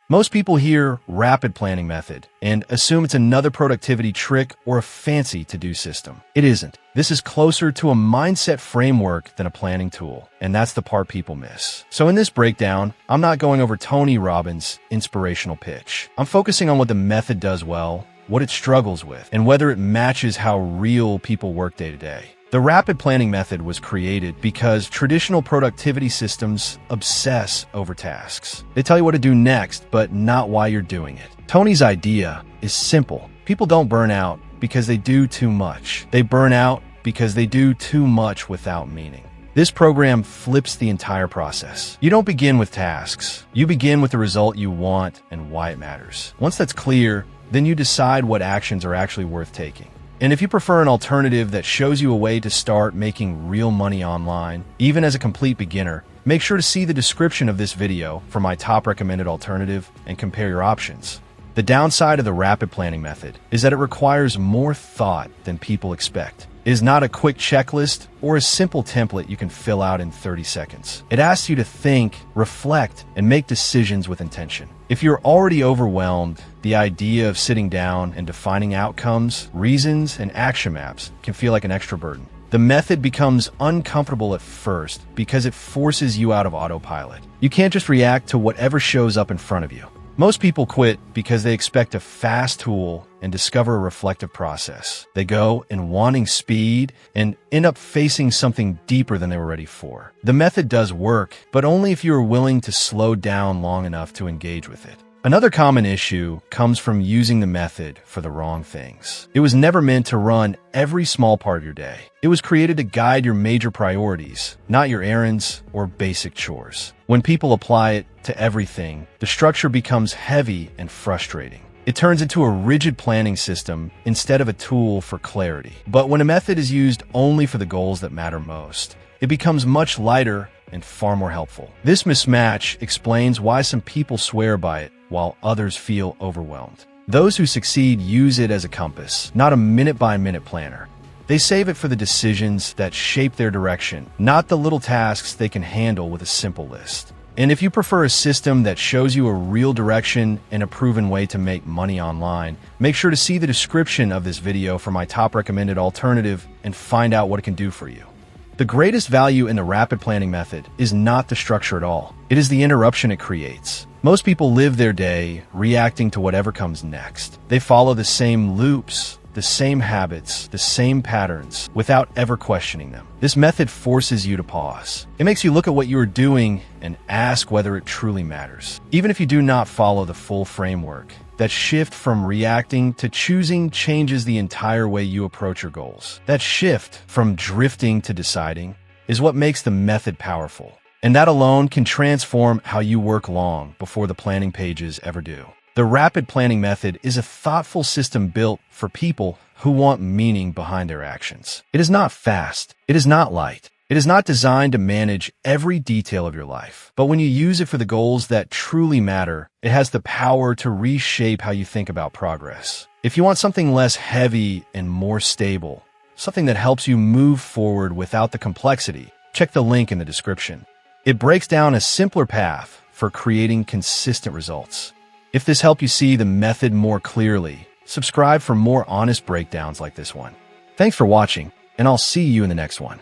Most people hear rapid planning method and assume it's another productivity trick or a fancy to-do system. It isn't. This is closer to a mindset framework than a planning tool, and that's the part people miss. So in this breakdown, I'm not going over Tony Robbins' inspirational pitch. I'm focusing on what the method does well, what it struggles with, and whether it matches how real people work day to day. The rapid planning method was created because traditional productivity systems obsess over tasks. They tell you what to do next, but not why you're doing it. Tony's idea is simple. People don't burn out because they do too much. They burn out because they do too much without meaning. This program flips the entire process. You don't begin with tasks. You begin with the result you want and why it matters. Once that's clear, then you decide what actions are actually worth taking. And if you prefer an alternative that shows you a way to start making real money online, even as a complete beginner, make sure to see the description of this video for my top recommended alternative and compare your options. The downside of the rapid planning method is that it requires more thought than people expect. It is not a quick checklist or a simple template you can fill out in 30 seconds. It asks you to think, reflect, and make decisions with intention. If you're already overwhelmed, the idea of sitting down and defining outcomes, reasons, and action maps can feel like an extra burden. The method becomes uncomfortable at first because it forces you out of autopilot. You can't just react to whatever shows up in front of you. Most people quit because they expect a fast tool and discover a reflective process. They go in wanting speed and end up facing something deeper than they were ready for. The method does work, but only if you are willing to slow down long enough to engage with it. Another common issue comes from using the method for the wrong things. It was never meant to run every small part of your day. It was created to guide your major priorities, not your errands or basic chores. When people apply it to everything, the structure becomes heavy and frustrating. It turns into a rigid planning system instead of a tool for clarity. But when a method is used only for the goals that matter most, it becomes much lighter and far more helpful. This mismatch explains why some people swear by it while others feel overwhelmed. Those who succeed use it as a compass, not a minute-by-minute planner. They save it for the decisions that shape their direction, not the little tasks they can handle with a simple list. And if you prefer a system that shows you a real direction and a proven way to make money online, make sure to see the description of this video for my top recommended alternative and find out what it can do for you. The greatest value in the rapid planning method is not the structure at all. It is the interruption it creates. Most people live their day reacting to whatever comes next. They follow the same loops, the same habits, the same patterns, without ever questioning them. This method forces you to pause. It makes you look at what you are doing and ask whether it truly matters. Even if you do not follow the full framework, that shift from reacting to choosing changes the entire way you approach your goals. That shift from drifting to deciding is what makes the method powerful. And that alone can transform how you work long before the planning pages ever do. The rapid planning method is a thoughtful system built for people who want meaning behind their actions. It is not fast. It is not light. It is not designed to manage every detail of your life. But when you use it for the goals that truly matter, it has the power to reshape how you think about progress. If you want something less heavy and more stable, something that helps you move forward without the complexity, check the link in the description. It breaks down a simpler path for creating consistent results. If this helped you see the method more clearly, subscribe for more honest breakdowns like this one. Thanks for watching, and I'll see you in the next one.